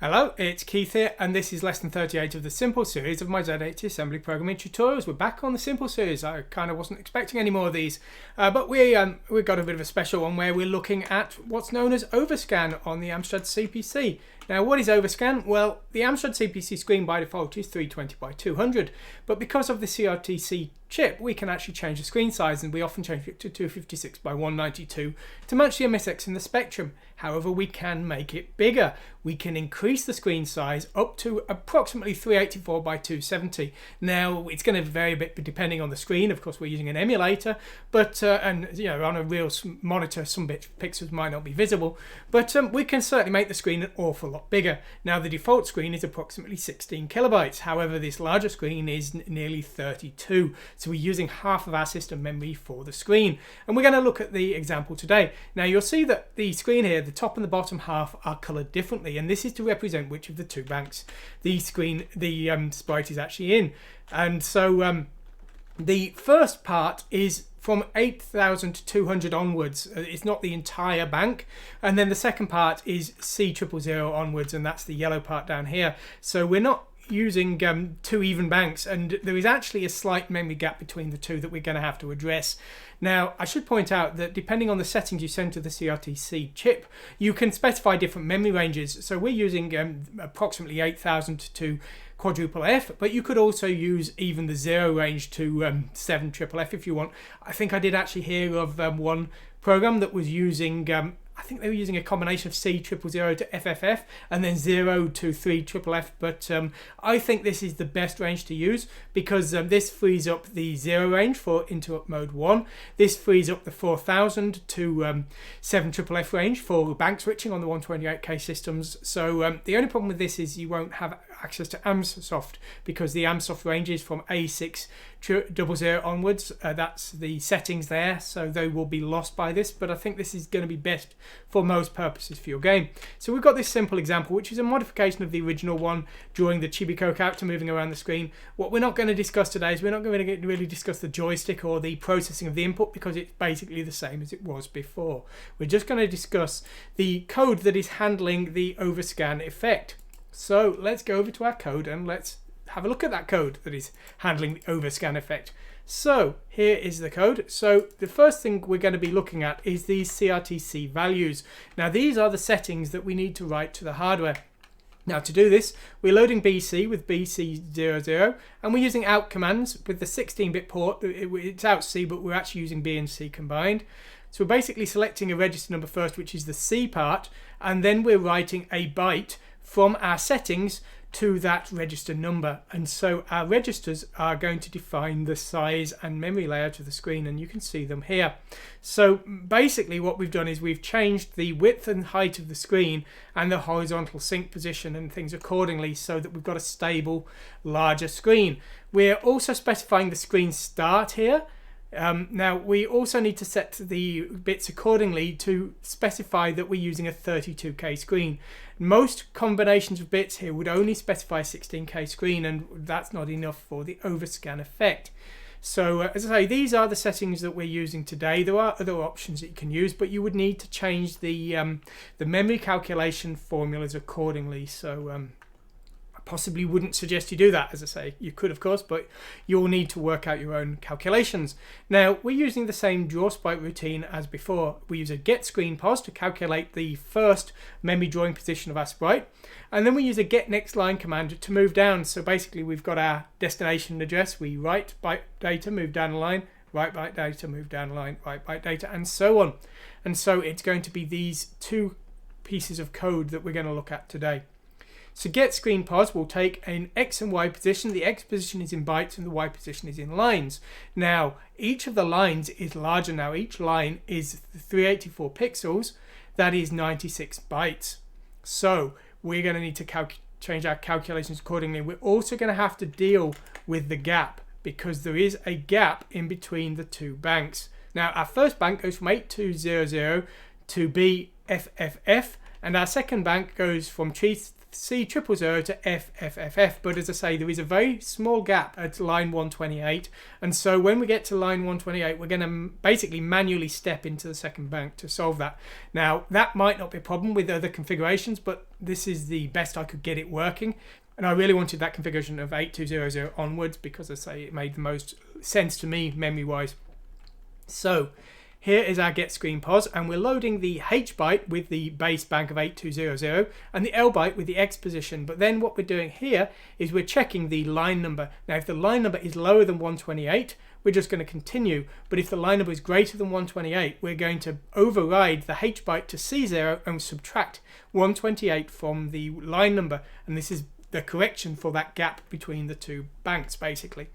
Hello, it's Keith here, and this is lesson 38 of the simple series of my Z80 assembly programming tutorials. We're back on the simple series. I kind of wasn't expecting any more of these, but we've got a bit of a special one where we're looking at what's known as Overscan on the Amstrad CPC. Now, what is Overscan? Well, the Amstrad CPC screen by default is 320 by 200, but because of the CRTC chip, we can actually change the screen size, and we often change it to 256 by 192 to match the MSX in the Spectrum. However, we can make it bigger. We can increase the screen size up to approximately 384 by 270. Now, it's going to vary a bit depending on the screen. Of course, we're using an emulator, but and on a real monitor, some pixels might not be visible, but we can certainly make the screen an awful lot bigger. Now, the default screen is approximately 16 kilobytes. However, this larger screen is nearly 32. So we're using half of our system memory for the screen. And we're going to look at the example today. Now, you'll see that the screen here, the top and the bottom half, are colored differently, and this is to represent which of the two banks the sprite is actually in. And so the first part is from 8,200 onwards. It's not the entire bank. And then the second part is C000 onwards, and that's the yellow part down here. So we're not using two even banks, and there is actually a slight memory gap between the two that we're going to have to address. Now, I should point out that depending on the settings you send to the CRTC chip, you can specify different memory ranges. So we're using approximately 8,000 to quadruple F, but you could also use even the 0 range to 7 triple F if you want. I think I did actually hear of one program that was using I think they were using a combination of C000 to FFF and then 0 to 3 triple F, but I think this is the best range to use because this frees up the 0 range for interrupt mode 1. This frees up the 4000 to 7 triple F range for bank switching on the 128K systems. So the only problem with this is you won't have access to AMSoft because the AMSoft range is from A600 onwards. That's the settings there, so they will be lost by this, but I think this is going to be best for most purposes for your game. So we've got this simple example, which is a modification of the original one, drawing the Chibico character moving around the screen. What we're not going to discuss today is we're not going to really discuss the joystick or the processing of the input because it's basically the same as it was before. We're just going to discuss the code that is handling the overscan effect. So let's go over to our code and let's have a look at that code that is handling the overscan effect. So here is the code. So the first thing we're going to be looking at is these CRTC values. Now these are the settings that we need to write to the hardware. Now to do this, we're loading BC with BC00 and we're using out commands with the 16-bit port. It's out C, but we're actually using B and C combined. So we're basically selecting a register number first, which is the C part, and then we're writing a byte from our settings to that register number, and so our registers are going to define the size and memory layout of the screen, and you can see them here. So basically what we've done is we've changed the width and height of the screen and the horizontal sync position and things accordingly so that we've got a stable larger screen. We're also specifying the screen start here. Now we also need to set the bits accordingly to specify that we're using a 32K screen. Most combinations of bits here would only specify a 16K screen, and that's not enough for the overscan effect. So as I say, these are the settings that we're using today. There are other options that you can use, but you would need to change the memory calculation formulas accordingly. So possibly wouldn't suggest you do that. As I say, you could of course, but you'll need to work out your own calculations. Now we're using the same draw sprite routine as before. We use a get screen pos to calculate the first memory drawing position of our sprite, and then we use a get next line command to move down. So basically we've got our destination address, we write byte data, move down the line, write byte data, move down the line, write byte data, and so on. And so it's going to be these two pieces of code that we're going to look at today. So get screen pos will take an X and Y position. The X position is in bytes and the Y position is in lines. Now each of the lines is larger now. Each line is 384 pixels. That is 96 bytes. So we're going to need to change our calculations accordingly. We're also going to have to deal with the gap because there is a gap in between the two banks. Now our first bank goes from 8200 to BFFF, and our second bank goes from C000 to FFFF, but as I say, there is a very small gap at line 128, and so when we get to line 128, we're going to basically manually step into the second bank to solve that. Now, that might not be a problem with other configurations, but this is the best I could get it working, and I really wanted that configuration of 8200 onwards because, as I say, it made the most sense to me memory-wise. So here is our get screen pos, and we're loading the H byte with the base bank of 8200 and the L byte with the X position. But then what we're doing here is we're checking the line number. Now, if the line number is lower than 128, we're just going to continue. But if the line number is greater than 128, we're going to override the H byte to C0 and subtract 128 from the line number. And this is the correction for that gap between the two banks, basically.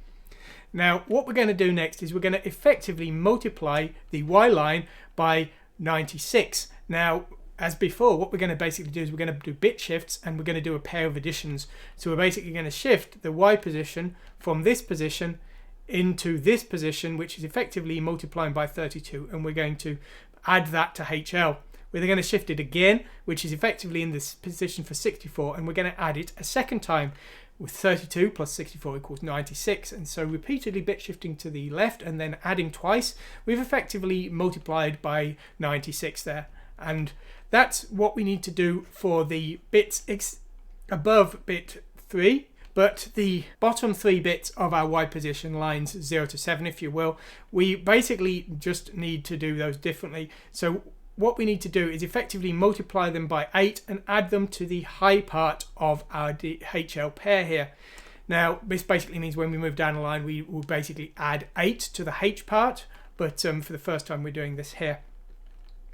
Now, what we're going to do next is we're going to effectively multiply the Y line by 96. Now, as before, what we're going to basically do is we're going to do bit shifts, and we're going to do a pair of additions. So we're basically going to shift the Y position from this position into this position, which is effectively multiplying by 32, and we're going to add that to HL. We're going to shift it again, which is effectively in this position for 64, and we're going to add it a second time, with 32 plus 64 equals 96, and so repeatedly bit shifting to the left and then adding twice, we've effectively multiplied by 96 there. And that's what we need to do for the bits above bit 3, but the bottom 3 bits of our Y position, lines 0 to 7 if you will, we basically just need to do those differently. So what we need to do is effectively multiply them by 8 and add them to the high part of our HL pair here. Now, this basically means when we move down the line, we will basically add 8 to the H part, but for the first time we're doing this here.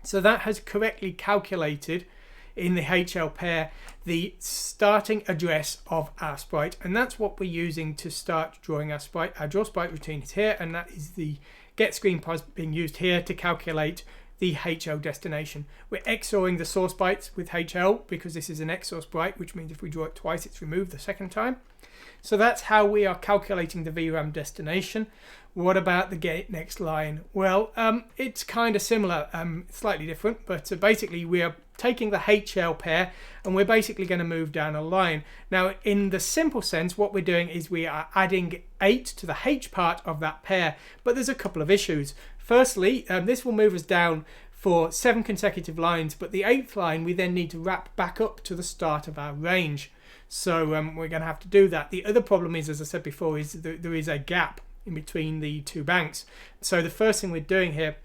So that has correctly calculated in the HL pair the starting address of our sprite, and that's what we're using to start drawing our sprite. Our draw sprite routine is here, and that is the get screen pos being used here to calculate the HL destination. We're XORing the source bytes with HL because this is an XOR sprite, which means if we draw it twice, it's removed the second time. So that's how we are calculating the VRAM destination. What about the get next line? Well, it's kind of similar, slightly different, but basically we are taking the HL pair and we're basically going to move down a line. Now, in the simple sense, what we're doing is we are adding 8 to the H part of that pair, but there's a couple of issues. Firstly, this will move us down for 7 consecutive lines, but the 8th line we then need to wrap back up to the start of our range. So we're going to have to do that. The other problem is, as I said before, is that there is a gap in between the two banks. So the first thing we're doing here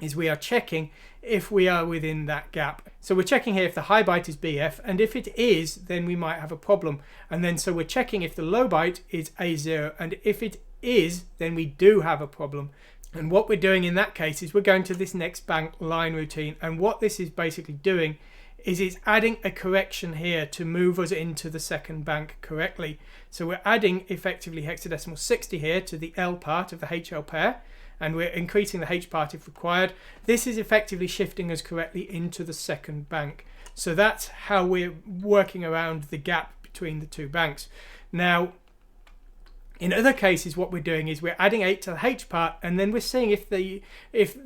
is we are checking if we are within that gap. So we're checking here if the high byte is BF, and if it is, then we might have a problem. And then so we're checking if the low byte is A0, and if it is, then we do have a problem. And what we're doing in that case is we're going to this next bank line routine, and what this is basically doing is it's adding a correction here to move us into the second bank correctly. So we're adding effectively hexadecimal 60 here to the L part of the HL pair, and we're increasing the H part if required. This is effectively shifting us correctly into the second bank. So that's how we're working around the gap between the two banks. Now, in other cases, what we're doing is we're adding 8 to the H part, and then we're seeing if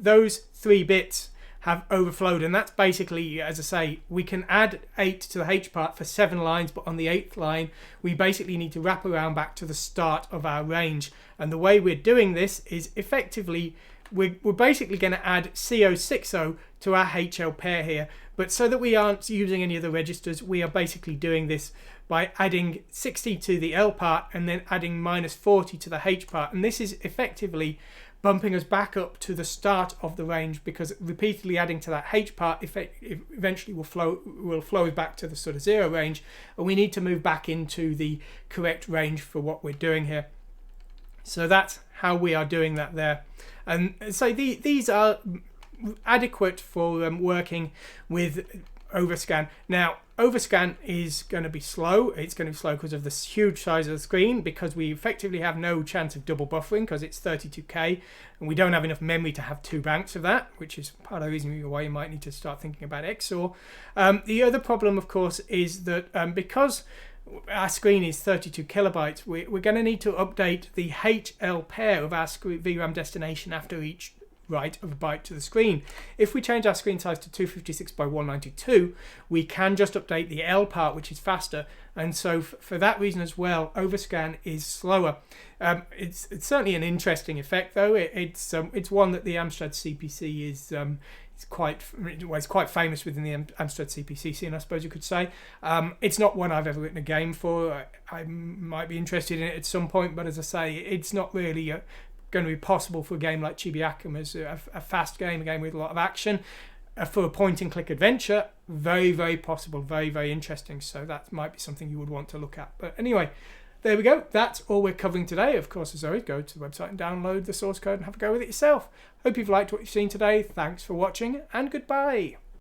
those 3 bits have overflowed, and that's basically, as I say, we can add 8 to the H part for 7 lines, but on the 8th line we basically need to wrap around back to the start of our range. And the way we're doing this is effectively we're basically going to add CO60 to our HL pair here, but so that we aren't using any of the registers, we are basically doing this by adding 60 to the L part and then adding minus 40 to the H part, and this is effectively bumping us back up to the start of the range, because repeatedly adding to that H part eventually will flow us back to the sort of 0 range, and we need to move back into the correct range for what we're doing here. So that's how we are doing that there. And so these are adequate for working with Overscan. Now, Overscan is going to be slow. It's going to be slow because of the huge size of the screen, because we effectively have no chance of double buffering because it's 32K and we don't have enough memory to have 2 banks of that, which is part of the reason why you might need to start thinking about XOR. The other problem, of course, is that because our screen is 32 kilobytes, we're going to need to update the HL pair of our VRAM destination after each right of a byte to the screen. If we change our screen size to 256 by 192, we can just update the L part, which is faster, and so for that reason as well, Overscan is slower. It's certainly an interesting effect, though. It's one that the Amstrad CPC is quite famous within the Amstrad CPC scene, I suppose you could say. It's not one I've ever written a game for. I might be interested in it at some point, but as I say, it's not really going to be possible for a game like Chibi-Akum as a fast game, a game with a lot of action. For a point-and-click adventure, very, very possible, very, very interesting. So that might be something you would want to look at. But anyway, there we go. That's all we're covering today. Of course, as always, go to the website and download the source code and have a go with it yourself. Hope you've liked what you've seen today. Thanks for watching, and goodbye.